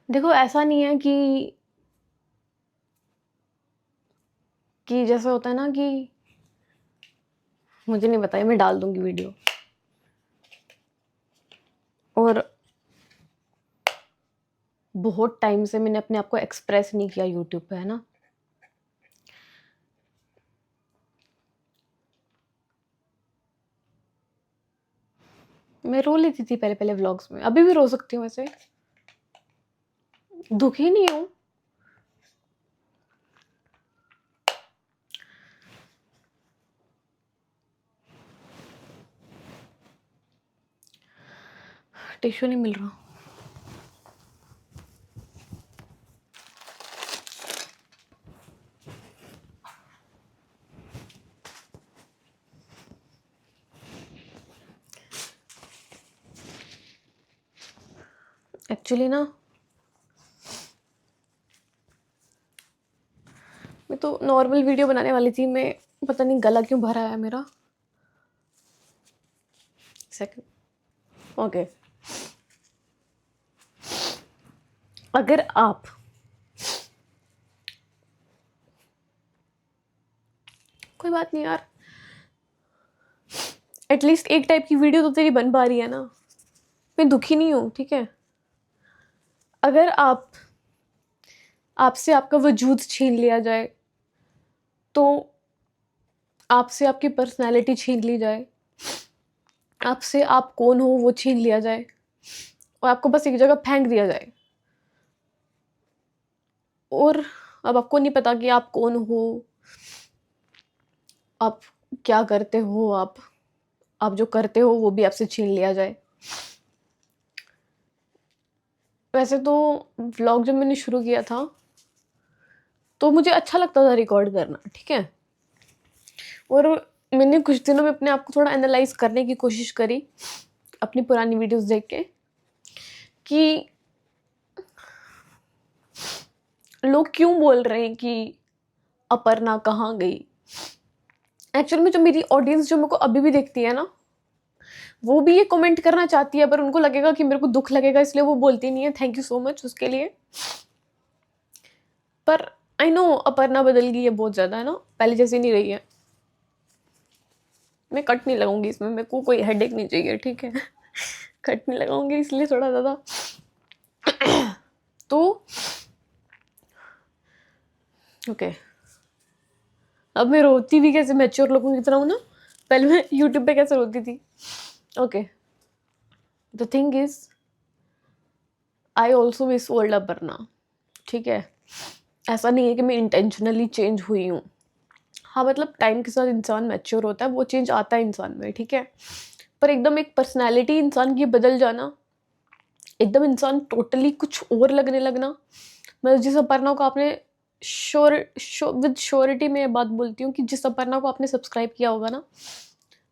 देखो ऐसा नहीं है कि जैसे होता है ना कि मुझे नहीं पता, मैं डाल दूंगी वीडियो। और बहुत टाइम से मैंने अपने आप को एक्सप्रेस नहीं किया यूट्यूब पे, है ना। मैं रो लेती थी पहले पहले व्लॉग्स में, अभी भी रो सकती हूँ वैसे, दुखी नहीं हूँ। टिश्यू नहीं मिल रहा। एक्चुअली ना मैं तो नॉर्मल वीडियो बनाने वाली थी, मैं पता नहीं गला क्यों भरा है मेरा। सेकंड। ओके, अगर आप कोई बात नहीं यार, एटलीस्ट एक टाइप की वीडियो तो तेरी बन पा रही है ना। मैं दुखी नहीं हूँ, ठीक है। अगर आपसे आपका वजूद छीन लिया जाए, तो आपसे आपकी पर्सनैलिटी छीन ली जाए, आपसे आप कौन हो वो छीन लिया जाए, और आपको बस एक जगह फेंक दिया जाए, और अब आपको नहीं पता कि आप कौन हो, आप क्या करते हो, आप जो करते हो वो भी आपसे छीन लिया जाए। वैसे तो व्लॉग जब मैंने शुरू किया था तो मुझे अच्छा लगता था रिकॉर्ड करना, ठीक है। और मैंने कुछ दिनों में अपने आप को थोड़ा एनालाइज करने की कोशिश करी अपनी पुरानी वीडियोस देख के, कि लोग क्यों बोल रहे हैं कि अपर्णा कहाँ गई। एक्चुअल में जो मेरी ऑडियंस जो मेरे को अभी भी देखती है ना, वो भी ये कमेंट करना चाहती है, पर उनको लगेगा कि मेरे को दुख लगेगा, इसलिए वो बोलती नहीं है। थैंक यू सो मच उसके लिए। पर आई नो अपर्णा बदल गई है बहुत ज़्यादा, है ना, पहले जैसी नहीं रही है। मैं कट नहीं लगाऊंगी इसमें, मेरे को कोई हेडेक नहीं चाहिए, ठीक है। कट नहीं लगाऊंगी इसलिए थोड़ा ज़्यादा। तो ओके, अब मैं रोती भी कैसे मैच्योर लोगों की तरह हूँ ना, पहले मैं यूट्यूब पे कैसे रोती थी। Okay, the thing is I also miss old Aparna, ठीक है। ऐसा नहीं है कि मैं इंटेंशनली चेंज हुई हूँ। हाँ मतलब टाइम के साथ इंसान मैच्योर होता है, वो चेंज आता है इंसान में, ठीक है। पर एकदम एक पर्सनैलिटी इंसान की बदल जाना, एकदम इंसान टोटली कुछ और लगने लगना। मैं जिस अपर्णा को आपने विद श्योरिटी में ये बात बोलती हूँ कि जिस अपर्णा को आपने सब्सक्राइब किया होगा ना,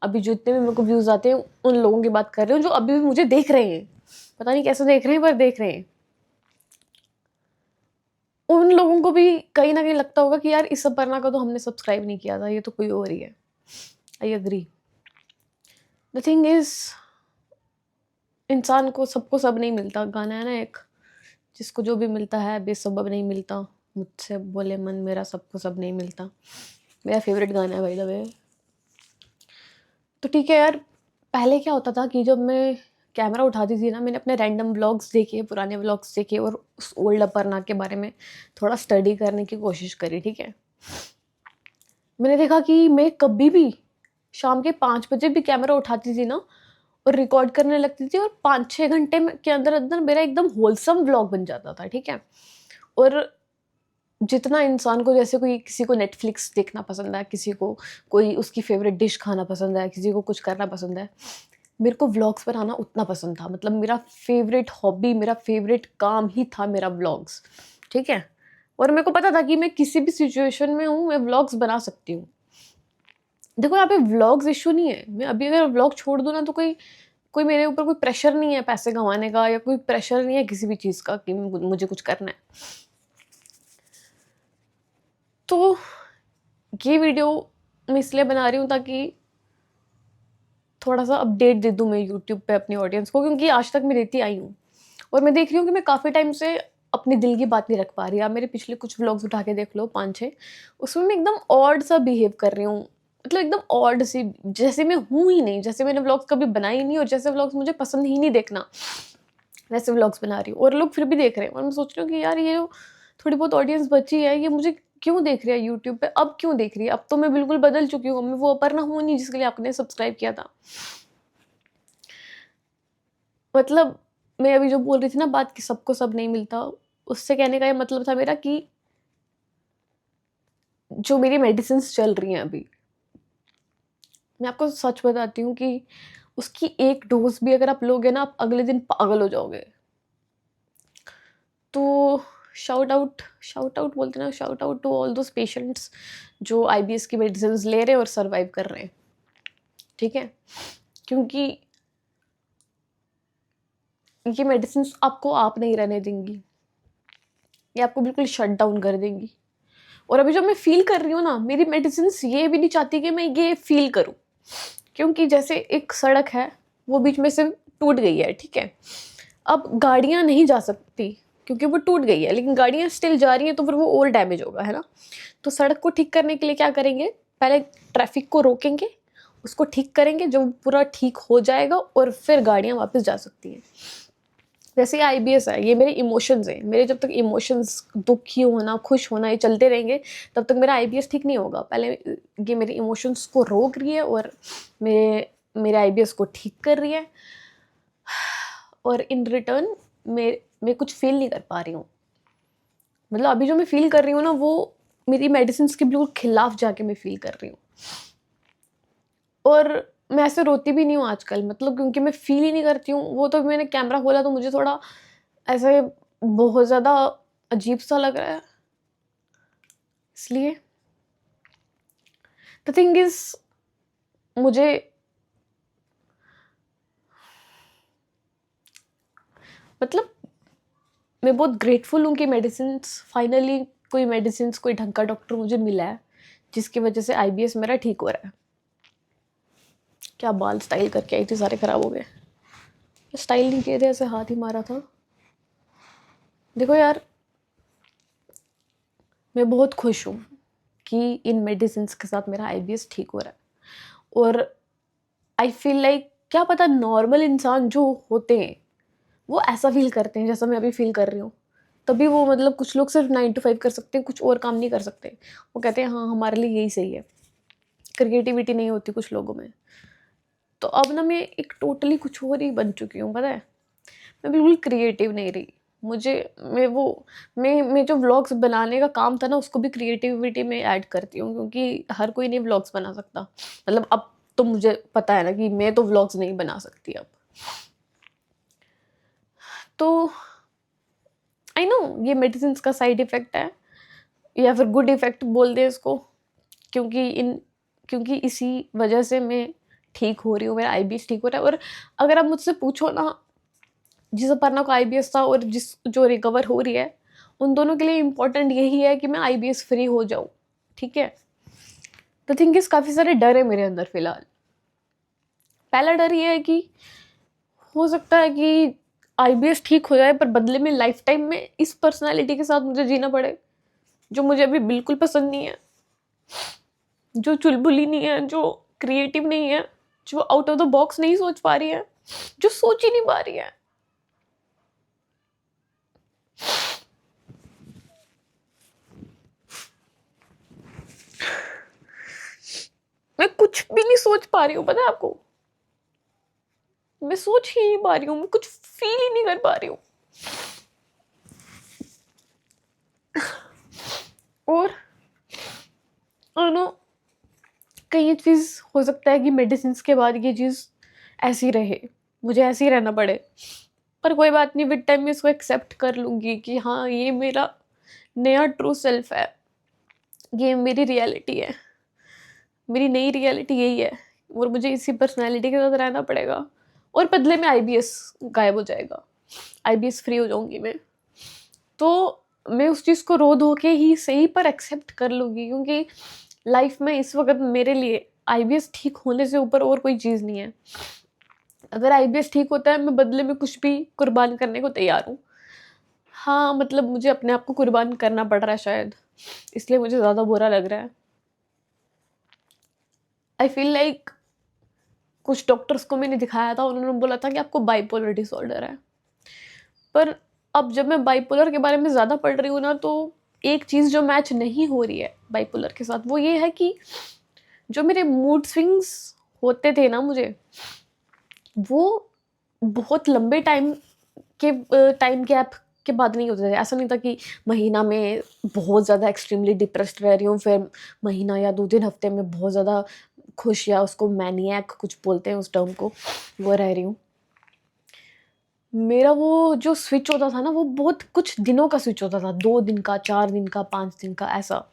अभी जितने भी मेरे को व्यूज आते हैं उन लोगों की बात कर रही हूँ जो अभी भी मुझे देख रहे हैं। पता नहीं कैसे देख रहे हैं, पर देख रहे हैं। उन लोगों को भी कहीं ना कहीं लगता होगा कि यार इस अपर्णा का तो हमने सब्सक्राइब नहीं किया था, ये तो कोई और ही है। I agree. The thing is इंसान को सबको सब नहीं मिलता, गाना है ना एक, जिसको जो भी मिलता है बेसबब नहीं मिलता, मुझसे बोले मन मेरा सबको सब नहीं मिलता। मेरा फेवरेट गाना है भाई द वे। तो ठीक है यार, पहले क्या होता था कि जब मैं कैमरा उठाती थी ना, मैंने अपने रैंडम व्लॉग्स देखे, पुराने व्लॉग्स देखे, और उस ओल्ड अपर्णा के बारे में थोड़ा स्टडी करने की कोशिश करी, ठीक है। मैंने देखा कि मैं कभी भी शाम के 5 बजे भी कैमरा उठाती थी ना और रिकॉर्ड करने लगती थी, और 5-6 घंटे के अंदर अंदर मेरा एकदम होलसम व्लॉग बन जाता था, ठीक है। और जितना इंसान को, जैसे कोई किसी को नेटफ्लिक्स देखना पसंद है, किसी को कोई उसकी फेवरेट डिश खाना पसंद है, किसी को कुछ करना पसंद है, मेरे को व्लॉग्स बनाना उतना पसंद था। मतलब मेरा फेवरेट हॉबी, मेरा फेवरेट काम ही था मेरा व्लॉग्स, ठीक है। और मेरे को पता था कि मैं किसी भी सिचुएशन में हूँ, मैं व्लॉग्स बना सकती हूँ। देखो यहाँ पे व्लॉग्स इशू नहीं है, मैं अभी अगर व्लॉग छोड़ दूँ ना तो कोई कोई मेरे ऊपर कोई प्रेशर नहीं है पैसे कमाने का, या कोई प्रेशर नहीं है किसी भी चीज़ का कि मुझे कुछ करना है। तो ये वीडियो मैं इसलिए बना रही हूँ ताकि थोड़ा सा अपडेट दे दूँ मैं यूट्यूब पे अपनी ऑडियंस को, क्योंकि आज तक मैं देती आई हूँ और मैं देख रही हूँ कि मैं काफ़ी टाइम से अपने दिल की बात नहीं रख पा रही। आप मेरे पिछले कुछ व्लॉग्स उठा के देख लो 5-6, उसमें मैं एकदम ऑड सा बिहेव कर रही हूँ, मतलब एकदम ऑड सी, जैसे मैं हूँ ही नहीं, जैसे मैंने व्लॉग्स कभी बनाए ही नहीं और जैसे व्लॉग्स मुझे पसंद ही नहीं देखना, वैसे व्लॉग्स बना रही हूँ और लोग फिर भी देख रहे हैं। और मैं सोच रही हूँ कि यार ये जो थोड़ी बहुत ऑडियंस बची है, ये मुझे क्यों देख रही है यूट्यूब पे, अब क्यों देख रही है? अब तो मैं बिल्कुल बदल चुकी हूँ, मैं वो अपर्णा हूँ नहीं जिसके लिए आपने सब्सक्राइब किया था। मतलब मैं अभी जो बोल रही थी ना बात कि सबको सब नहीं मिलता, उससे कहने का ये मतलब था मेरा कि जो मेरी मेडिसिन चल रही हैं अभी, मैं आपको सच बताती हूँ कि उसकी एक डोज भी अगर आप लोगे ना, आप अगले दिन पागल हो जाओगे। तो शाउट आउट बोलते ना, shout out to all those patients जो आईबीएस की मेडिसिन ले रहे हैं और सर्वाइव कर रहे हैं, ठीक है? क्योंकि ये मेडिसिन आपको आप नहीं रहने देंगी, ये आपको बिल्कुल शट डाउन कर देंगी। और अभी जो मैं फील कर रही हूँ ना, मेरी मेडिसिन ये भी नहीं चाहती कि मैं ये फील करूँ, क्योंकि जैसे एक सड़क है वो बीच में से टूट गई है, ठीक है? अब गाड़ियाँ नहीं जा सकती क्योंकि वो टूट गई है, लेकिन गाड़ियाँ स्टिल जा रही हैं, तो फिर वो और डैमेज होगा, है ना? तो सड़क को ठीक करने के लिए क्या करेंगे, पहले ट्रैफिक को रोकेंगे, उसको ठीक करेंगे, जब पूरा ठीक हो जाएगा और फिर गाड़ियाँ वापस जा सकती हैं। जैसे आईबीएस है, ये मेरे इमोशंस हैं, मेरे जब तक इमोशंस दुखी होना, खुश होना, ये चलते रहेंगे, तब तक मेरा आईबीएस ठीक नहीं होगा। पहले ये मेरे इमोशंस को रोक रही है और मेरे आईबीएस को ठीक कर रही है, और इन रिटर्न मैं कुछ फील नहीं कर पा रही हूँ। मतलब अभी जो मैं फील कर रही हूँ ना, वो मेरी मेडिसिन के बिल्कुल खिलाफ जाके मैं फील कर रही हूँ। और मैं ऐसे रोती भी नहीं हूँ आजकल, मतलब क्योंकि मैं फील ही नहीं करती हूँ। वो तो मैंने कैमरा खोला तो मुझे थोड़ा ऐसे बहुत ज़्यादा अजीब सा लग रहा है, इसलिए द थिंग इज, मुझे मतलब मैं बहुत ग्रेटफुल हूँ कि मेडिसिन्स फाइनली, कोई मेडिसिन्स, कोई ढंग का डॉक्टर मुझे मिला है जिसकी वजह से आईबीएस मेरा ठीक हो रहा है। क्या बाल स्टाइल करके आई थी, सारे खराब हो गए। स्टाइल नहीं किए थे, ऐसे हाथ ही मारा था। देखो यार, मैं बहुत खुश हूँ कि इन मेडिसिन के साथ मेरा आईबीएस ठीक हो रहा है। और आई फील लाइक, क्या पता नॉर्मल इंसान जो होते हैं वो ऐसा फील करते हैं जैसा मैं अभी फील कर रही हूँ। तभी वो, मतलब कुछ लोग सिर्फ 9 to 5 कर सकते हैं, कुछ और काम नहीं कर सकते। वो कहते हैं हाँ हमारे लिए यही सही है, क्रिएटिविटी नहीं होती कुछ लोगों में। तो अब ना मैं एक टोटली कुछ और ही बन चुकी हूँ, पता है? मैं बिल्कुल क्रिएटिव नहीं रही। मुझे मैं जो व्लॉग्स बनाने का काम था ना, उसको भी क्रिएटिविटी में ऐड करती हूँ, क्योंकि हर कोई नहीं व्लॉग्स बना सकता। मतलब अब तो मुझे पता है ना कि मैं तो व्लॉग्स नहीं बना सकती अब। तो आई नो ये मेडिसिन का साइड इफेक्ट है, या फिर गुड इफेक्ट बोल दे इसको, क्योंकि इसी वजह से मैं ठीक हो रही हूँ, मेरा आईबीएस ठीक हो रहा है। और अगर आप मुझसे पूछो ना, जिस अपर्णा को आईबीएस था और जिस जो रिकवर हो रही है, उन दोनों के लिए इम्पोर्टेंट यही है कि मैं आईबीएस फ्री हो जाऊँ, ठीक है? द थिंग इज, काफ़ी सारे डर है मेरे अंदर फिलहाल। पहला डर ये है कि हो सकता है कि आईबीएस ठीक हो जाए, पर बदले में लाइफ टाइम में इस पर्सनालिटी के साथ मुझे जीना पड़े, जो मुझे अभी बिल्कुल पसंद नहीं है, जो चुलबुली नहीं है, जो क्रिएटिव नहीं है, जो आउट ऑफ द बॉक्स नहीं सोच पा रही है, जो सोच ही नहीं पा रही है। मैं कुछ भी नहीं सोच पा रही हूँ, पता है आपको? मैं सोच ही नहीं पा रही हूँ, मैं कुछ फील ही नहीं कर पा रही हूँ। और नो, कहीं ये चीज़ हो सकता है कि मेडिसिन के बाद ये चीज़ ऐसी रहे, मुझे ऐसे ही रहना पड़े। पर कोई बात नहीं, विद टाइम मैं इसको एक्सेप्ट कर लूँगी कि हाँ ये मेरा नया ट्रू सेल्फ है, ये मेरी रियलिटी है, मेरी नई रियलिटी यही है, और मुझे इसी पर्सनैलिटी के साथ रहना पड़ेगा। और बदले में आईबीएस गायब हो जाएगा, आईबीएस फ्री हो जाऊँगी मैं। तो मैं उस चीज़ को रो धो के ही सही पर एक्सेप्ट कर लूँगी, क्योंकि लाइफ में इस वक्त मेरे लिए आईबीएस ठीक होने से ऊपर और कोई चीज़ नहीं है। अगर आईबीएस ठीक होता है, मैं बदले में कुछ भी कुर्बान करने को तैयार हूँ। हाँ, मतलब मुझे अपने आप को कुर्बान करना पड़ रहा है शायद, इसलिए मुझे ज़्यादा बुरा लग रहा है। आई फ़ील लाइक कुछ डॉक्टर्स को मैंने दिखाया था, उन्होंने बोला था कि आपको बाइपोलर डिसऑर्डर है। पर अब जब मैं बाइपोलर के बारे में ज़्यादा पढ़ रही हूँ ना, तो एक चीज़ जो मैच नहीं हो रही है बाइपोलर के साथ, वो ये है कि जो मेरे मूड स्विंग्स होते थे ना मुझे, वो बहुत लंबे टाइम गैप के बाद नहीं होते थे। ऐसा नहीं था कि महीना में बहुत ज़्यादा एक्सट्रीमली डिप्रेस्ड रह रही हूँ, फिर महीना या 2 दिन हफ्ते में बहुत ज़्यादा खुश, या उसको मैनिएक कुछ बोलते हैं उस टर्म को, वो रह रही हूँ। मेरा वो जो स्विच होता था ना, वो बहुत कुछ दिनों का स्विच होता था, 2 दिन का, 4 दिन का, 5 दिन का, ऐसा।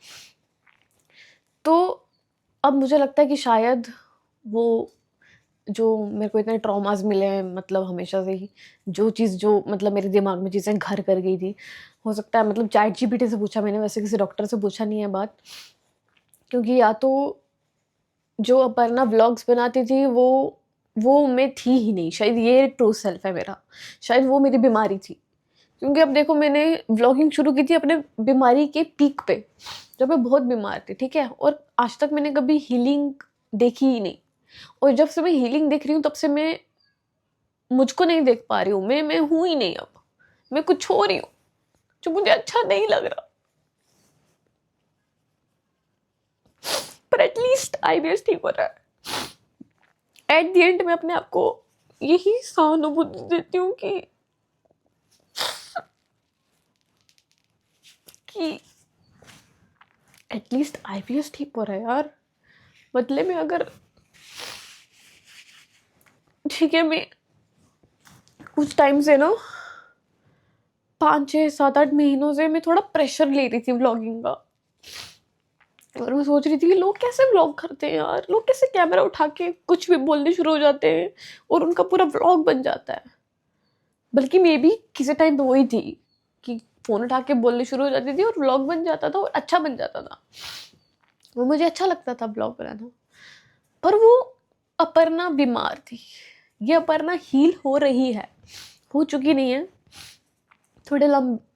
तो अब मुझे लगता है कि शायद वो जो मेरे को इतने ट्रॉमास मिले हैं, मतलब हमेशा से ही, जो चीज़ जो मतलब मेरे दिमाग में चीज़ें घर कर गई थी, हो सकता है, मतलब चैट जीपीटी से पूछा मैंने, वैसे किसी डॉक्टर से पूछा नहीं है बात, क्योंकि या तो जो अपर्णा व्लॉग्स बनाती थी वो मैं थी ही नहीं, शायद ये ट्रू सेल्फ है मेरा, शायद वो मेरी बीमारी थी। क्योंकि अब देखो, मैंने व्लॉगिंग शुरू की थी अपने बीमारी के पीक पे, जब मैं बहुत बीमार थी, ठीक है, और आज तक मैंने कभी हीलिंग देखी ही नहीं। और जब से मैं हीलिंग देख रही हूँ, तब से मैं मुझको नहीं देख पा रही हूँ, मैं हूँ ही नहीं, अब मैं कुछ हो रही हूँ जो मुझे अच्छा नहीं लग रहा। पर एटलीस्ट आईबीएस ठीक हो रहा है। एट द एंड मैं अपने आप को यही सहानुभूति देती हूँ कि एटलीस्ट आईबीएस ठीक हो रहा है यार। बदले में अगर, ठीक है, मैं कुछ टाइम से ना, 5 6 7 8 महीनों से मैं थोड़ा प्रेशर ले रही थी व्लॉगिंग का, और मैं सोच रही थी कि लोग कैसे व्लॉग करते हैं यार, लोग कैसे कैमरा उठा के कुछ भी बोलने शुरू हो जाते हैं और उनका पूरा व्लॉग बन जाता है। बल्कि मे भी किसी टाइम तो वही थी कि फोन उठा के बोलने शुरू हो जाती थी और व्लॉग बन जाता था और अच्छा बन जाता था, वो मुझे अच्छा लगता था व्लॉग बनाना। पर वो अपर्णा बीमार थी, ये अपर्णा हील हो रही है, हो चुकी नहीं है, थोड़े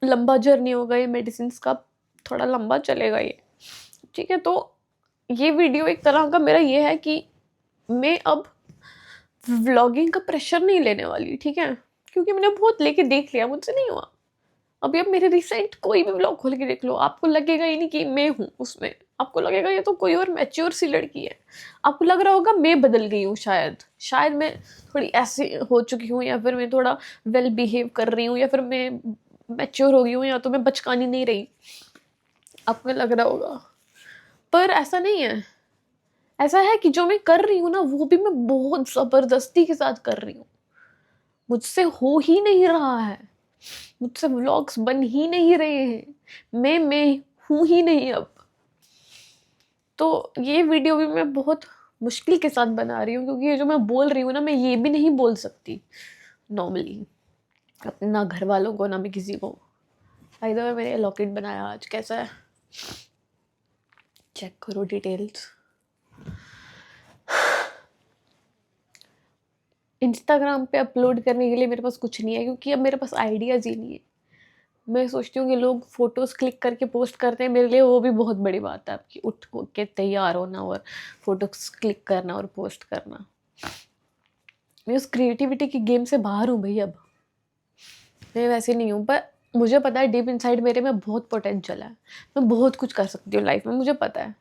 लंबा जर्नी होगा ये मेडिसिन का, थोड़ा लंबा चलेगा ये, ठीक है। तो ये वीडियो एक तरह का मेरा ये है कि मैं अब व्लॉगिंग का प्रेशर नहीं लेने वाली, ठीक है, क्योंकि मैंने बहुत लेके देख लिया, मुझसे नहीं हुआ। अभी अब मेरे रिसेंट कोई भी व्लॉग खोल के देख लो, आपको लगेगा ही नहीं कि मैं हूँ उसमें, आपको लगेगा ये तो कोई और मैच्योर सी लड़की है। आपको लग रहा होगा मैं बदल गई हूँ, शायद मैं थोड़ी ऐसी हो चुकी हूँ, या फिर मैं थोड़ा वेल बिहेव कर रही हूँ, या फिर मैं मैच्योर हो गई हूँ, या तो मैं बचकानी नहीं रही, आपको लग रहा होगा। पर ऐसा नहीं है, ऐसा है कि जो मैं कर रही हूँ ना, वो भी मैं बहुत ज़बरदस्ती के साथ कर रही हूँ, मुझसे हो ही नहीं रहा है, मुझसे व्लॉग्स बन ही नहीं रहे हैं, मैं हूँ ही नहीं अब। तो ये वीडियो भी मैं बहुत मुश्किल के साथ बना रही हूँ, क्योंकि ये जो मैं बोल रही हूँ ना, मैं ये भी नहीं बोल सकती नॉर्मली, अपने ना घर वालों को, ना मैं किसी को। बाय द वे, मैंने लॉकेट बनाया आज, कैसा है चेक करो डिटेल्स। इंस्टाग्राम पे अपलोड करने के लिए मेरे पास कुछ नहीं है, क्योंकि अब मेरे पास आइडियाज़ ही नहीं है। मैं सोचती हूँ कि लोग फ़ोटोज़ क्लिक करके पोस्ट करते हैं, मेरे लिए वो भी बहुत बड़ी बात है आपकी, उठ के तैयार होना और फ़ोटोज़ क्लिक करना और पोस्ट करना। मैं उस क्रिएटिविटी की गेम से बाहर हूँ भाई अब, मैं वैसे नहीं हूँ। पर मुझे पता है डीप इनसाइड मेरे में बहुत पोटेंशियल है, मैं बहुत कुछ कर सकती हूँ लाइफ में, मुझे पता है।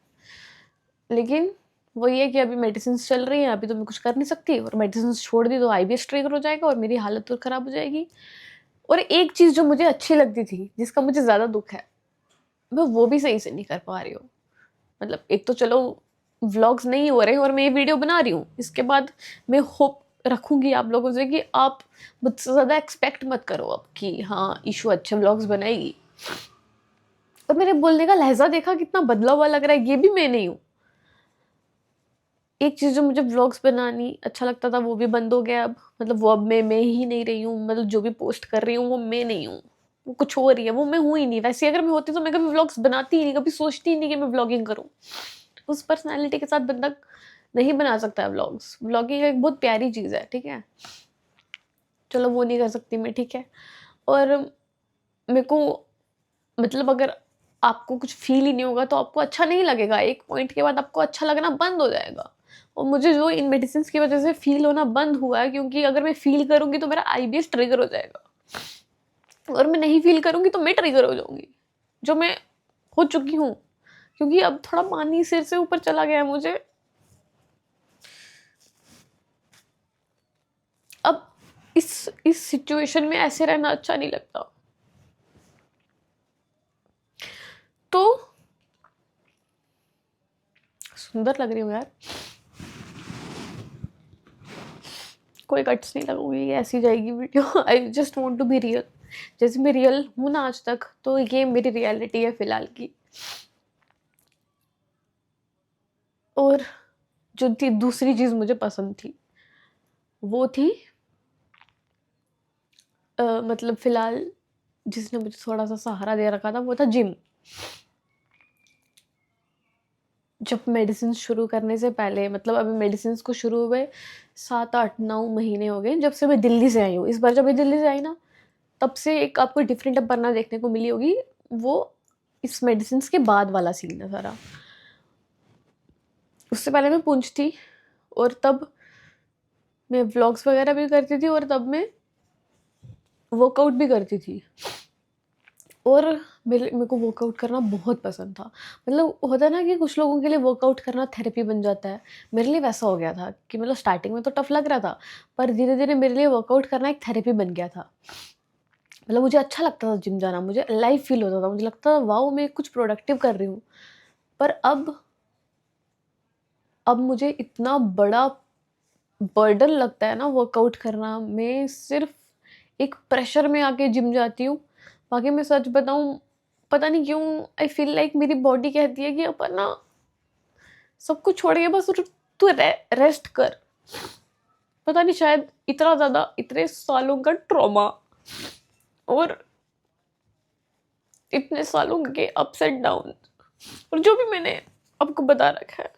लेकिन वही है कि अभी मेडिसिन चल रही हैं, अभी तो मैं कुछ कर नहीं सकती, और मेडिसिन छोड़ दी तो आईबीएस ट्रिगर हो जाएगा और मेरी हालत तो ख़राब हो जाएगी। और एक चीज़ जो मुझे अच्छी लगती थी, जिसका मुझे ज़्यादा दुख है, मैं वो भी सही से नहीं कर पा रही हूँ। मतलब एक तो चलो व्लॉग्स नहीं हो रहे और मैं ये वीडियो बना रही हूँ, इसके बाद मैं होप रखूँगी आप लोगों से कि आप मुझसे ज़्यादा एक्सपेक्ट मत करो अब कि हाँ ईशू अच्छे व्लॉग्स बनाएगी। और मेरे बोलने का लहजा देखा कितना बदला हुआ लग रहा है, ये भी मैं नहीं हूँ। एक चीज़ जो मुझे व्लॉग्स बनानी अच्छा लगता था, वो भी बंद हो गया अब, मतलब वो अब मैं ही नहीं रही हूँ, मतलब जो भी पोस्ट कर रही हूँ वो मैं नहीं हूँ, वो कुछ हो रही है, वो मैं हूँ ही नहीं। वैसे अगर मैं होती तो मैं कभी व्लॉग्स बनाती ही नहीं, कभी सोचती ही नहीं कि मैं व्लॉगिंग करूँ। उस पर्सनैलिटी के साथ बंदा नहीं बना सकता है व्लॉग्स। व्लॉगिंग एक बहुत प्यारी चीज़ है, ठीक है, चलो वो नहीं कर सकती मैं, ठीक है। और मेरे को मतलब अगर आपको कुछ फ़ील ही नहीं होगा तो आपको अच्छा नहीं लगेगा। एक पॉइंट के बाद आपको अच्छा लगना बंद हो जाएगा। और मुझे जो इन मेडिसिन्स की वज़ह से फ़ील होना बंद हुआ है, क्योंकि अगर मैं फ़ील करूँगी तो मेरा आईबीएस ट्रिगर हो जाएगा, और मैं नहीं फ़ील करूँगी तो मैं ट्रिगर हो जाऊँगी, जो मैं हो चुकी हूँ। क्योंकि अब थोड़ा पानी सिर से ऊपर चला गया है मुझे। अब इस सिचुएशन में ऐसे रहना अच्छा नहीं लगता। तो सुंदर लग रही हूँ यार, कोई कट्स नहीं लगूंगी, ऐसी जाएगी video. I just want to be real. जैसे मैं रियल हूँ ना आज तक, तो ये मेरी रियलिटी है फिलहाल की। और जो थी दूसरी चीज़ मुझे पसंद थी, वो थी मतलब फिलहाल जिसने मुझे थोड़ा सा सहारा दे रखा था, वो था जिम। जब मेडिसिन शुरू करने से पहले, मतलब अभी मेडिसिन को शुरू हुए 7-8-9 महीने हो गए जब से मैं दिल्ली से आई हूँ। इस बार जब मैं दिल्ली से आई ना, तब से एक आपको डिफरेंट अपर्णा देखने को मिली होगी। वो इस मेडिसिन के बाद वाला सीन है सारा। उससे पहले मैं पुंछ थी, और तब मैं व्लॉग्स वगैरह भी करती थी, और तब मैं वर्कआउट भी करती थी। और मेरे को वर्कआउट करना बहुत पसंद था। मतलब होता है ना कि कुछ लोगों के लिए वर्कआउट करना थेरेपी बन जाता है, मेरे लिए वैसा हो गया था कि मतलब स्टार्टिंग में तो टफ लग रहा था, पर धीरे धीरे मेरे लिए वर्कआउट करना एक थेरेपी बन गया था। मतलब मुझे अच्छा लगता था जिम जाना, मुझे लाइव फील होता था, मुझे लगता था वाओ मैं कुछ प्रोडक्टिव कर रही हूँ। पर अब मुझे इतना बड़ा बर्डन लगता है ना वर्कआउट करना। मैं सिर्फ एक प्रेशर में आके जिम जाती हूँ। बाकी मैं सच बताऊँ, पता नहीं क्यों आई फील लाइक मेरी बॉडी कहती है कि अपन ना सब कुछ छोड़ के बस तू रेस्ट कर। पता नहीं, शायद इतना ज़्यादा इतने सालों का ट्रॉमा और इतने सालों के अप्स एंड डाउन, और जो भी मैंने आपको बता रखा है,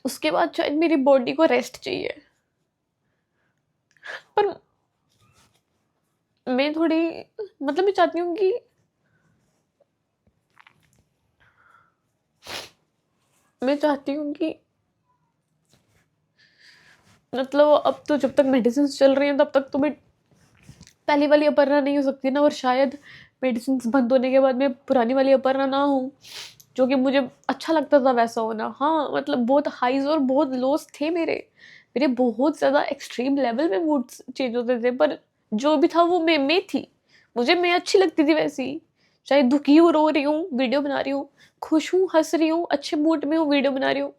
उसके बाद शायद मेरी बॉडी को रेस्ट चाहिए। पर मैं थोड़ी, मतलब मैं चाहती हूँ कि मतलब अब तो जब तक मेडिसिन चल रही हैं तब तक तो मैं पहली वाली अपर्णा नहीं हो सकती ना, और शायद मेडिसिन बंद होने के बाद मैं पुरानी वाली अपर्णा ना हूँ, जो कि मुझे अच्छा लगता था वैसा होना। हाँ मतलब बहुत हाईज और बहुत लोस थे मेरे बहुत ज़्यादा एक्सट्रीम लेवल में मूड चेंज होते थे, पर जो भी था वो मैं थी। मैं अच्छी लगती थी वैसी, चाहे दुखी हूँ, रो रही हूँ, वीडियो बना रही हूँ, खुश हूँ, हंस रही हूँ, अच्छे मूड में हूँ, वीडियो बना रही हूँ।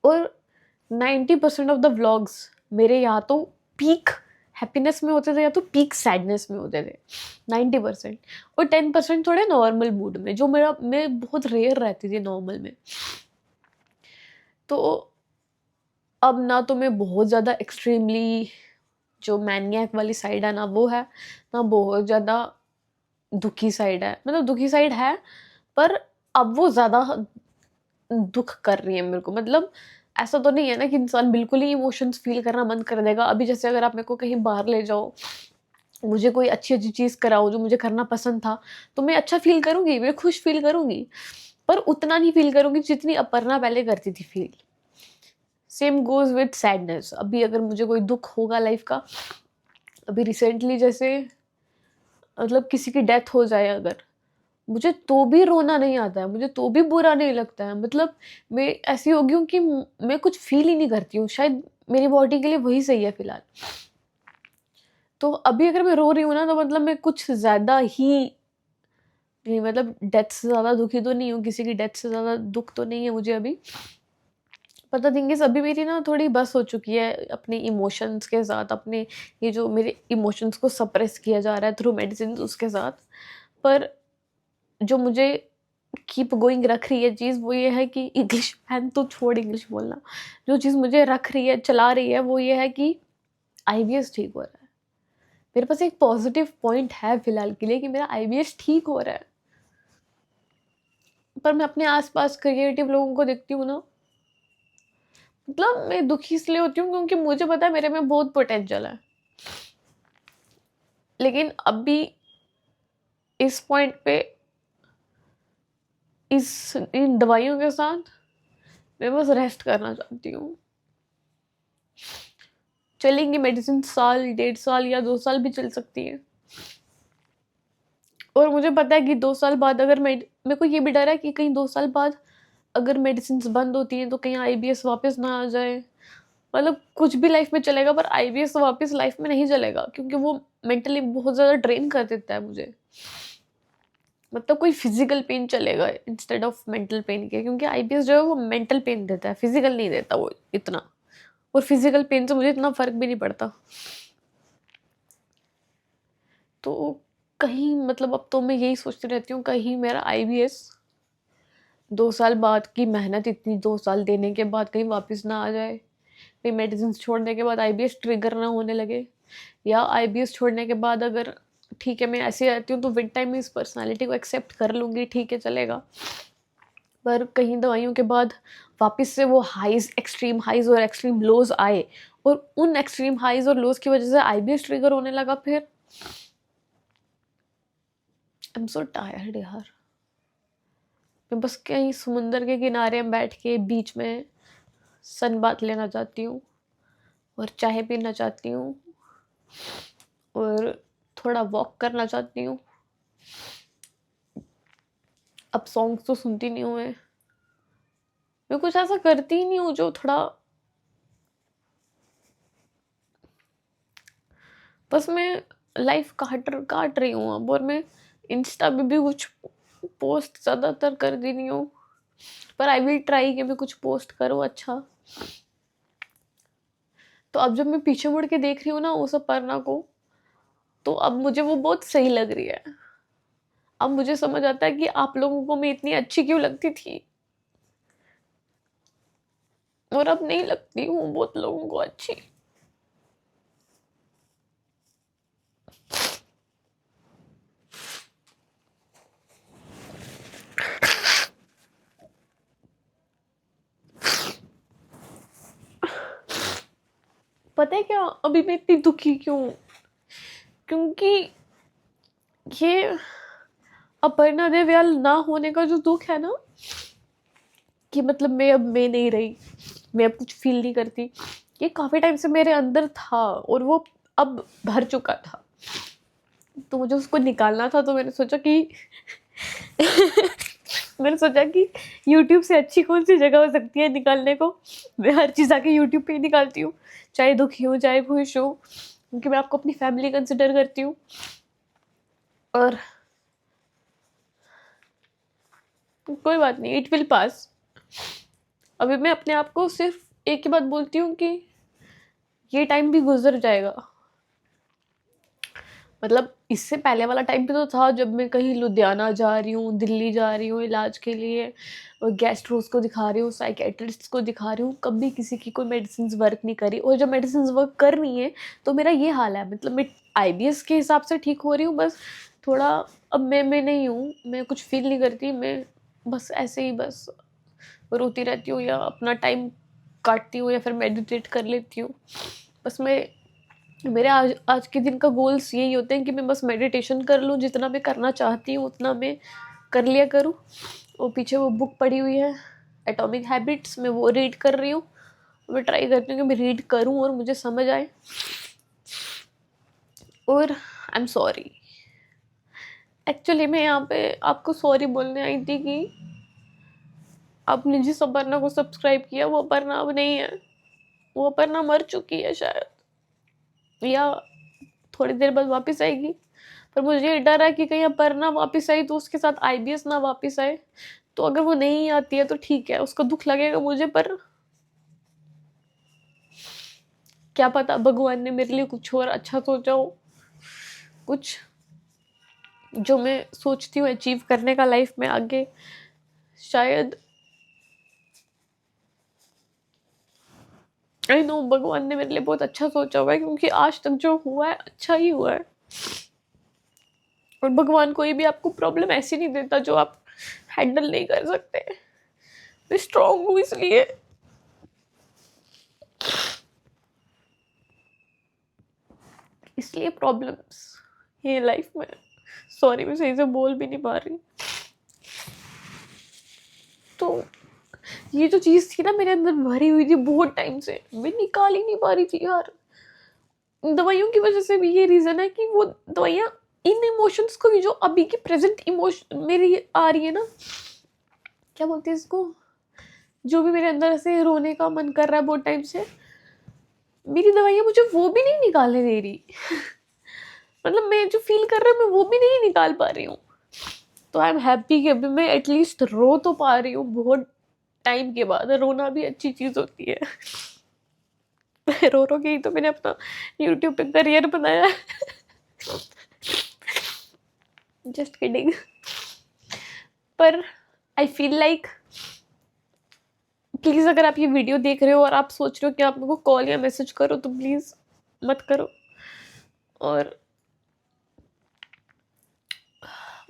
और 90% ऑफ द व्लॉग्स मेरे या तो पीक हैप्पीनेस में होते थे या तो पीक सैडनेस में होते थे, 90%। और 10% थोड़े नॉर्मल मूड में, जो मैं बहुत रेयर रहती थी नॉर्मल में। तो अब ना तो मैं बहुत ज़्यादा एक्सट्रीमली जो मैनियक वाली साइड है ना वो है, ना बहुत ज़्यादा दुखी साइड है। मतलब दुखी साइड है, पर अब वो ज़्यादा दुख कर रही है मेरे को। मतलब ऐसा तो नहीं है ना कि इंसान बिल्कुल ही इमोशंस फील करना बंद कर देगा। अभी जैसे अगर आप मेरे को कहीं बाहर ले जाओ, मुझे कोई अच्छी अच्छी चीज़ कराओ जो मुझे करना पसंद था, तो मैं अच्छा फील करूँगी, मैं खुश फील करूँगी, पर उतना नहीं फील करूँगी जितनी अपर्णा पहले करती थी feel. Same goes with sadness. अभी अगर मुझे कोई दुख होगा लाइफ का, अभी रिसेंटली जैसे मतलब किसी की डेथ हो जाए अगर, मुझे तो भी रोना नहीं आता है, मुझे तो भी बुरा नहीं लगता है। मतलब मैं ऐसी हो गई हूँ कि मैं कुछ फील ही नहीं करती हूँ। शायद मेरी बॉडी के लिए वही सही है फिलहाल। तो अभी अगर मैं रो रही हूँ ना, तो मतलब मैं कुछ ज़्यादा ही नहीं, मतलब डेथ से ज़्यादा दुखी तो नहीं हूँ, किसी की डेथ से ज़्यादा दुख तो नहीं है मुझे अभी। पता थिंग इज़ अभी मेरी ना थोड़ी बस हो चुकी है अपने इमोशंस के साथ, अपने ये जो मेरे इमोशंस को सप्रेस किया जा रहा है थ्रू मेडिसिन उसके साथ। पर जो मुझे कीप गोइंग रख रही है चीज़, वो ये है कि इंग्लिश मैन तो छोड़ इंग्लिश बोलना, जो चीज़ मुझे रख रही है, चला रही है, वो ये है कि आईबीएस ठीक हो रहा है। मेरे पास एक पॉजिटिव पॉइंट है फिलहाल के लिए कि मेरा आईबीएस ठीक हो रहा है। पर मैं अपने आसपास क्रिएटिव लोगों को देखती हूँ ना, मतलब मैं दुखी इसलिए होती हूँ क्योंकि मुझे पता है मेरे में बहुत पोटेंशियल है, लेकिन अभी इस पॉइंट पे इन दवाइयों के साथ मैं बस रेस्ट करना चाहती हूँ। चलेंगी मेडिसिन 1 साल, 1.5 साल या 2 साल भी चल सकती है। और मुझे पता है कि 2 साल बाद अगर मेरे को ये भी डर है कि कहीं 2 साल बाद अगर मेडिसिन बंद होती हैं तो कहीं आईबीएस वापस ना आ जाए। मतलब कुछ भी लाइफ में चलेगा, पर आईबीएस वापस लाइफ में नहीं चलेगा, क्योंकि वो मेंटली बहुत ज़्यादा ड्रेन कर देता है मुझे। मतलब कोई फिजिकल पेन चलेगा इंस्टेड ऑफ मेंटल पेन के, क्योंकि आईबीएस जो है वो मेंटल पेन देता है, फिजिकल नहीं देता वो इतना। और फिजिकल पेन से मुझे इतना फर्क भी नहीं पड़ता। तो कहीं मतलब अब तो मैं यही सोचती रहती हूँ, कहीं मेरा आईबीएस 2 साल बाद की मेहनत इतनी 2 साल देने के बाद कहीं वापस ना आ जाए। कहीं मेडिसिन छोड़ने के बाद आईबीएस ट्रिगर ना होने लगे, या आईबीएस छोड़ने के बाद अगर ठीक है मैं ऐसी रहती हूँ तो विद टाइम में इस पर्सनालिटी को एक्सेप्ट कर लूँगी, ठीक है चलेगा। पर कहीं दवाइयों के बाद वापस से वो हाइज, एक्सट्रीम हाइज और एक्सट्रीम लोज आए, और उन एक्सट्रीम हाइज और लोज की वजह से आईबीएस ट्रिगर होने लगा, फिर आई एम सो टायर्ड यार। मैं बस कहीं समुंदर के किनारे में बैठ के बीच में सन बात लेना चाहती हूँ, और चाय पीना चाहती हूँ, और थोड़ा वॉक करना चाहती हूँ। अब सॉन्ग्स तो सुनती नहीं हूँ मैं कुछ ऐसा करती ही नहीं हूँ जो थोड़ा, बस मैं लाइफ काट रही हूँ अब। और मैं इंस्टा पे भी कुछ पोस्ट ज़्यादातर कर दी नहीं हूँ, पर आई विल ट्राई कि मैं कुछ पोस्ट करूँ अच्छा। तो अब जब मैं पीछे मुड़ के देख रही हूँ ना उस अपर्णा को, तो अब मुझे वो बहुत सही लग रही है। अब मुझे समझ आता है कि आप लोगों को मैं इतनी अच्छी क्यों लगती थी, और अब नहीं लगती हूँ बहुत लोगों को अच्छी। पता है क्या अभी मैं इतनी दुखी क्यों हूँ? क्योंकि ये अपर्णा देवयाल ना होने का जो दुख है ना, कि मतलब मैं नहीं रही, मैं अब कुछ फील नहीं करती, ये काफ़ी टाइम से मेरे अंदर था और वो अब भर चुका था। तो मुझे उसको निकालना था, तो मैंने सोचा कि मैंने सोचा कि यूट्यूब से अच्छी कौन सी जगह हो सकती है निकालने को। मैं हर चीज़ आके यूट्यूब पे ही निकालती हूँ, चाहे दुखी हूँ चाहे खुश हूँ, क्योंकि मैं आपको अपनी फैमिली कंसिडर करती हूँ। और कोई बात नहीं, इट विल पास। अभी मैं अपने आप को सिर्फ एक ही बात बोलती हूँ कि ये टाइम भी गुजर जाएगा। मतलब इससे पहले वाला टाइम भी तो था जब मैं कहीं लुधियाना जा रही हूँ, दिल्ली जा रही हूँ इलाज के लिए, और गेस्ट्रोस को दिखा रही हूँ, साइकेट्रिस्ट को दिखा रही हूँ, कभी किसी की कोई मेडिसिन वर्क नहीं करी। और जब मेडिसिन वर्क कर रही है तो मेरा ये हाल है, मतलब मैं आईबीएस के हिसाब से ठीक हो रही हूँ, बस थोड़ा अब मैं नहीं हूँ, मैं कुछ फील नहीं करती, मैं बस ऐसे ही बस रोती रहती हूँ, या अपना टाइम काटती हूँ, या फिर मेडिटेट कर लेती हूँ। बस मेरे आज आज के दिन का गोल्स यही होते हैं कि मैं बस मेडिटेशन कर लूँ, जितना मैं करना चाहती हूँ उतना मैं कर लिया करूँ। और पीछे वो बुक पड़ी हुई है एटॉमिक हैबिट्स, मैं वो रीड कर रही हूँ। मैं ट्राई करती हूँ कि मैं रीड करूँ और मुझे समझ आए। और आई एम सॉरी, एक्चुअली मैं यहाँ पे आपको सॉरी बोलने आई थी कि आपने जिस अपर्णा को सब्सक्राइब किया वो अपर्णा अब नहीं है, वो अपर्णा मर चुकी है शायद, या थोड़ी देर बाद वापस आएगी। पर मुझे ये डर है कि कहीं अपर्णा वापस आई तो उसके साथ आईबीएस ना वापस आए। तो अगर वो नहीं आती है तो ठीक है, उसका दुख लगेगा मुझे, पर क्या पता भगवान ने मेरे लिए कुछ और अच्छा सोचा हो, कुछ जो मैं सोचती हूँ अचीव करने का लाइफ में आगे। शायद आई नो भगवान ने मेरे लिए बहुत अच्छा सोचा हुआ है, क्योंकि आज तक जो हुआ है अच्छा ही हुआ है। और भगवान कोई भी आपको प्रॉब्लम ऐसी नहीं देता जो आप हैंडल नहीं कर सकते। मैं स्ट्रांग हूँ इसलिए प्रॉब्लम्स ये लाइफ में सॉरी, मैं सही से बोल भी नहीं पा रही। तो ये जो चीज़ थी ना मेरे अंदर भरी हुई थी बहुत टाइम से, मैं निकाल ही नहीं पा रही थी यार। दवाइयों की वजह से भी ये रीज़न है कि वो दवाइयाँ इन इमोशंस को, जो अभी की प्रेजेंट इमोशन मेरी आ रही है ना, क्या बोलते हैं इसको, जो भी मेरे अंदर ऐसे रोने का मन कर रहा है बहुत टाइम से, मेरी दवाइयाँ मुझे वो भी नहीं निकालने दे रही। मतलब मैं जो फील कर रहा हूँ मैं वो भी नहीं निकाल पा रही हूँ। तो आई एम हैप्पी कि अभी मैं एटलीस्ट रो तो पा रही हूँ बहुत टाइम के बाद। रोना भी अच्छी चीज़ होती है। रो रो के ही तो मैंने अपना यूट्यूब पे करियर बनाया है। Just kidding. पर आई फील लाइक, प्लीज़ अगर आप ये वीडियो देख रहे हो और आप सोच रहे हो कि आप मेरे को कॉल या मैसेज करो, तो प्लीज़ मत करो। और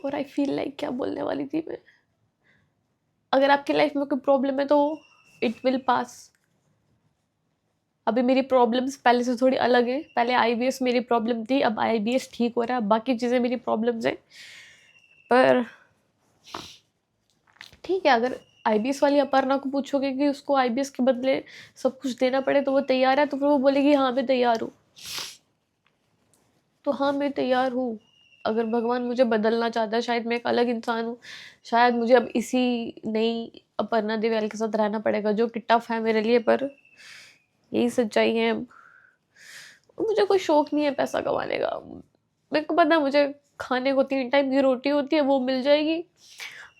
आई फील लाइक, क्या बोलने वाली थी मैं, अगर आपकी लाइफ में कोई प्रॉब्लम है तो इट विल पास। अभी मेरी प्रॉब्लम्स पहले से थोड़ी अलग है। पहले आईबीएस मेरी प्रॉब्लम थी, अब आईबीएस ठीक हो रहा है, बाकी चीज़ें मेरी प्रॉब्लम्स हैं। पर ठीक है, अगर आईबीएस वाली अपर्णा को पूछोगे कि उसको आईबीएस के बदले सब कुछ देना पड़े तो वो तैयार है, तो फिर वो बोलेगी हाँ मैं तैयार हूँ। तो हाँ मैं तैयार हूँ। अगर भगवान मुझे बदलना चाहता है, शायद मैं एक अलग इंसान हूँ, शायद मुझे अब इसी नई अपर्णा देवयाल के साथ रहना पड़ेगा, जो कि टफ है मेरे लिए, पर यही सच्चाई है। मुझे कोई शौक नहीं है पैसा कमाने का। मेरे को पता है मुझे खाने को 3 टाइम की रोटी होती है, वो मिल जाएगी।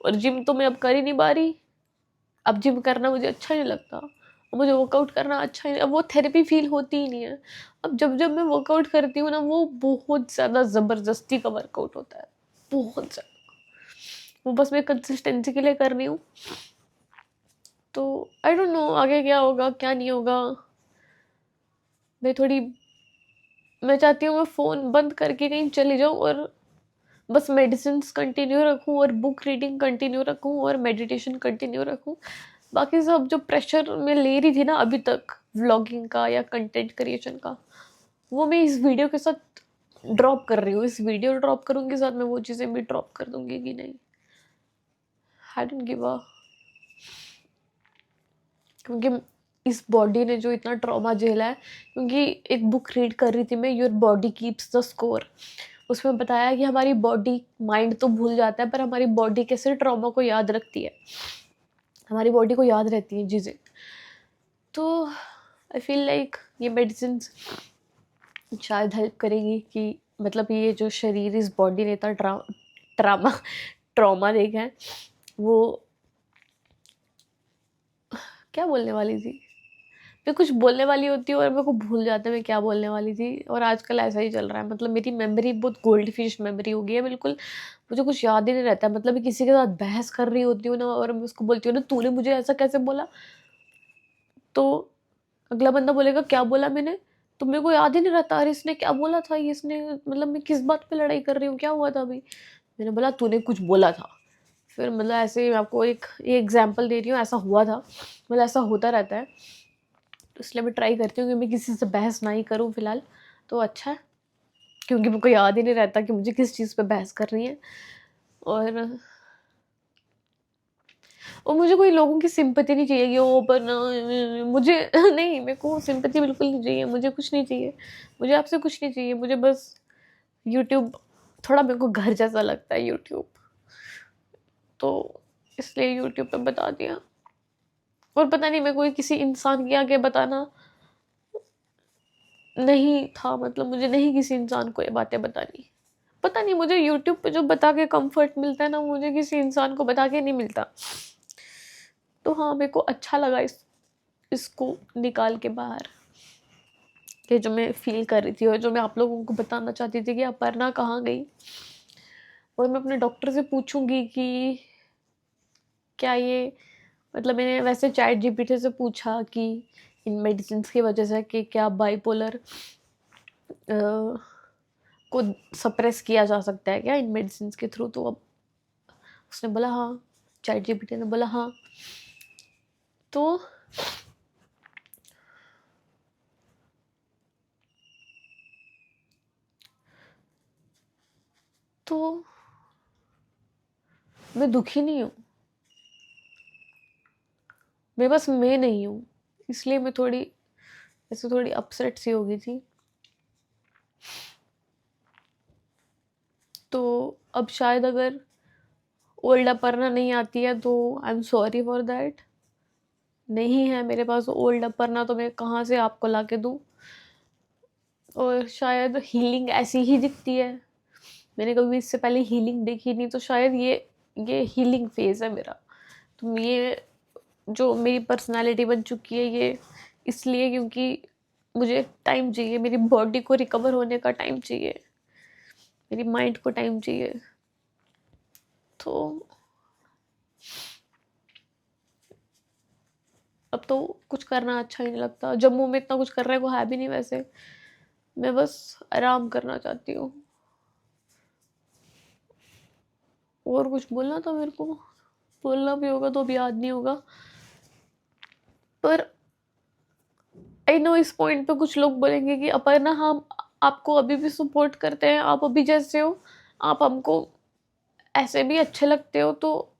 और जिम तो मैं अब कर ही नहीं पा रही। अब जिम करना मुझे अच्छा नहीं लगता, अब मुझे वर्कआउट करना अच्छा नहीं, अब वो थेरेपी फील होती ही नहीं है। अब जब जब मैं वर्कआउट करती हूँ ना, वो बहुत ज़्यादा ज़बरदस्ती का वर्कआउट होता है, बहुत ज़्यादा। वो बस मैं कंसिस्टेंसी के लिए कर रही हूँ। तो आई डोंट नो आगे क्या होगा क्या नहीं होगा। मैं चाहती हूँ मैं फ़ोन बंद करके कहीं चली जाऊँ और बस मेडिसिन कंटिन्यू रखूँ और बुक रीडिंग कंटिन्यू रखूँ और मेडिटेशन कंटिन्यू रखूँ। बाकी सब जो प्रेशर मैं ले रही थी ना अभी तक, व्लॉगिंग का या कंटेंट क्रिएशन का, वो मैं इस वीडियो के साथ ड्रॉप कर रही हूँ। इस वीडियो ड्रॉप करूँगी, साथ में वो चीज़ें भी ड्रॉप कर दूँगी कि नहीं, आई डोंट गिव अ। क्योंकि इस बॉडी ने जो इतना ट्रॉमा झेला है, क्योंकि एक बुक रीड कर रही थी मैं, your body keeps the score. उसमें बताया कि हमारी बॉडी, माइंड तो भूल जाता है पर हमारी बॉडी कैसे ट्रॉमा को याद रखती है, हमारी बॉडी को याद रहती हैं चीज़ें। तो आई फील लाइक ये मेडिसिन शायद हेल्प करेगी कि मतलब ये जो शरीर, इस बॉडी ने इतना ट्रामा ट्रॉमा देखा है, वो क्या बोलने वाली थी, मैं कुछ बोलने वाली होती हूँ और मेरे को भूल जाता है मैं क्या बोलने वाली थी। और आजकल ऐसा ही चल रहा है, मतलब मेरी मेमोरी बहुत गोल्ड फिश मेमोरी हो गई है बिल्कुल। मुझे कुछ याद ही नहीं रहता है। मतलब मैं किसी के साथ बहस कर रही होती हूँ ना और मैं उसको बोलती हूँ ना, तूने मुझे ऐसा कैसे बोला, तो अगला बंदा बोलेगा क्या बोला मैंने, तो मेरे को याद ही नहीं रहता, अरे इसने क्या बोला था, ये इसने, मतलब मैं किस बात पे लड़ाई कर रही हूँ, क्या हुआ था अभी। मैंने बोला तूने कुछ बोला था। फिर मतलब ऐसे मैं आपको एक एग्जाम्पल दे रही हूँ, ऐसा हुआ था, मतलब ऐसा होता रहता है। तो इसलिए मैं ट्राई करती हूँ कि मैं किसी से बहस ना ही करूँ फ़िलहाल, तो अच्छा है। क्योंकि मेरे को याद ही नहीं रहता कि मुझे किस चीज़ पे बहस करनी है। और मुझे कोई लोगों की सिंपैथी नहीं चाहिए कि वो पर मुझे नहीं, मेरे को सिंपैथी बिल्कुल नहीं चाहिए, मुझे कुछ नहीं चाहिए, मुझे आपसे कुछ नहीं चाहिए। मुझे बस यूट्यूब, थोड़ा मेरे को घर जैसा लगता है यूट्यूब, तो इसलिए यूट्यूब पे बता दिया। और पता नहीं, मेरे को किसी इंसान के आगे बताना नहीं था, मतलब मुझे नहीं किसी इंसान को ये बातें बतानी। पता नहीं मुझे यूट्यूब पे जो बता के कंफर्ट मिलता है ना, मुझे किसी इंसान को बता के नहीं मिलता। तो हाँ, मेरे को अच्छा लगा इसको निकाल के बाहर, कि जो मैं फील कर रही थी और जो मैं आप लोगों को बताना चाहती थी कि अपर्णा कहाँ गई। और मैं अपने डॉक्टर से पूछूंगी कि क्या ये, मतलब मैंने वैसे चैट जीपीटी से पूछा कि इन मेडिसिन की वजह से कि क्या बाइपोलर को सप्रेस किया जा सकता है क्या इन मेडिसिन के थ्रू। तो अब उसने बोला हाँ, चैट जीपीटी ने बोला हाँ। तो तो मैं दुखी नहीं हूँ, मैं बस मैं नहीं हूँ, इसलिए मैं थोड़ी अपसेट सी हो गई थी। तो अब शायद अगर ओल्ड अपर्णा नहीं आती है तो I am sorry for that. नहीं है मेरे पास ओल्ड अपर्णा तो मैं कहाँ से आपको ला के दूँ। और शायद हीलिंग ऐसी ही दिखती है, मैंने कभी इससे पहले हीलिंग देखी नहीं, तो शायद ये हीलिंग फेज है मेरा। तो ये जो मेरी पर्सनालिटी बन चुकी है ये इसलिए क्योंकि मुझे टाइम चाहिए, मेरी बॉडी को रिकवर होने का टाइम चाहिए, मेरी माइंड को टाइम चाहिए। तो अब तो कुछ करना अच्छा ही नहीं लगता, जम्मू में इतना कुछ करने को है भी नहीं वैसे, मैं बस आराम करना चाहती हूँ। और कुछ बोलना था मेरे को, बोलना भी होगा तो भी याद नहीं होगा, पर आई नो इस पॉइंट पे कुछ लोग बोलेंगे कि अपर्णा हम आपको अभी भी सपोर्ट करते हैं, आप अभी जैसे हो, आप हमको ऐसे भी अच्छे लगते हो। तो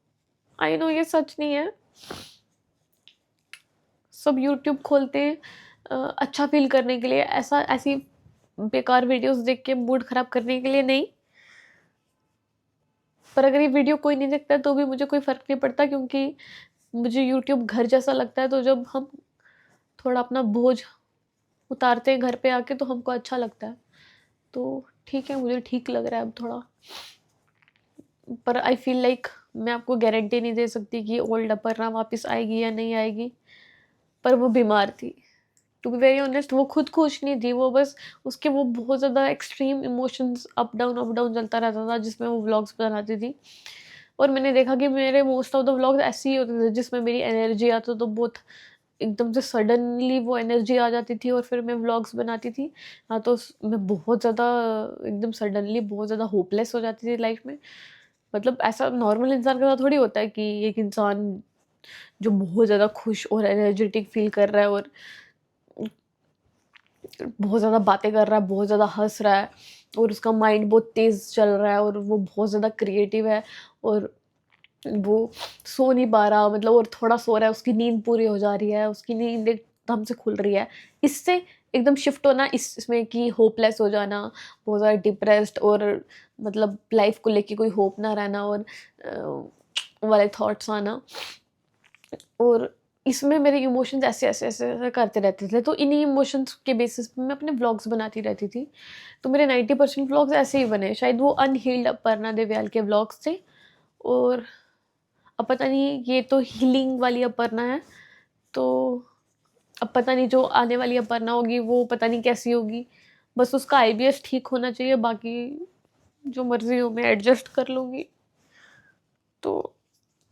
आई नो ये सच नहीं है, सब यूट्यूब खोलते हैं अच्छा फील करने के लिए, ऐसी बेकार वीडियोस देख के मूड खराब करने के लिए नहीं। पर अगर ये वीडियो कोई नहीं देखता तो भी मुझे कोई फ़र्क नहीं पड़ता, क्योंकि मुझे यूट्यूब घर जैसा लगता है। तो जब हम थोड़ा अपना बोझ उतारते हैं घर पे आके तो हमको अच्छा लगता है। तो ठीक है, मुझे ठीक लग रहा है अब थोड़ा, पर आई फील लाइक मैं आपको गारंटी नहीं दे सकती कि ओल्ड अपर्णा वापस आएगी या नहीं आएगी। पर वो बीमार थी, टू बी वेरी ऑनेस्ट वो खुद खुश नहीं थी, वो बस उसके वो बहुत ज़्यादा एक्सट्रीम इमोशंस अप डाउन चलता रहता था जिसमें वो व्लॉग्स बनाती थी। और मैंने देखा कि मेरे मोस्ट ऑफ द व्लॉग्स ऐसे ही होते थे जिसमें मेरी एनर्जी आता तो बहुत एकदम से सडनली वो एनर्जी आ जाती थी और फिर मैं व्लॉग्स बनाती थी। हाँ, तो मैं बहुत ज़्यादा एकदम सडनली बहुत ज़्यादा होपलेस हो जाती थी लाइफ में। मतलब ऐसा नॉर्मल इंसान के साथ थोड़ी होता है कि एक इंसान जो बहुत ज़्यादा खुश और एनर्जेटिक फील कर रहा है और बहुत ज़्यादा बातें कर रहा है, बहुत ज़्यादा हँस रहा है और उसका माइंड बहुत तेज़ चल रहा है और वो बहुत ज़्यादा क्रिएटिव है और वो सो नहीं पा रहा, मतलब और थोड़ा सो रहा है, उसकी नींद पूरी हो जा रही है, उसकी नींद एकदम से खुल रही है। इससे एकदम शिफ्ट होना इसमें कि होपलेस हो जाना, बहुत ज़्यादा डिप्रेस्ड और मतलब लाइफ को लेके कोई होप ना रहना और वाले थॉट्स आना, और इसमें मेरे इमोशंस ऐसे करते रहते थे। तो इन्हीं इमोशंस के बेसिस पे मैं अपने व्लॉग्स बनाती रहती थी। तो मेरे 90% व्लॉग्स ऐसे ही बने, शायद वो अनहील्ड अपर्णा देवयाल के व्लॉग्स थे। और अब पता नहीं ये तो हीलिंग वाली अपर्णा है, तो अब पता नहीं जो आने वाली अपर्णा होगी वो पता नहीं कैसी होगी। बस उसका आईबीएस ठीक होना चाहिए, बाकी जो मर्ज़ी हो मैं एडजस्ट कर लूँगी। तो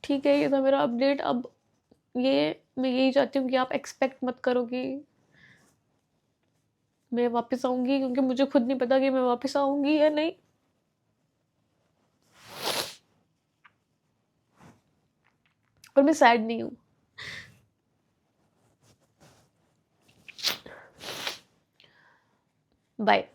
ठीक है, ये था मेरा अपडेट। अब ये मैं यही चाहती हूँ कि आप एक्सपेक्ट मत करो कि मैं वापस आऊँगी, क्योंकि मुझे खुद नहीं पता कि मैं वापस आऊँगी या नहीं। पर मैं सैड नहीं हूँ। बाय।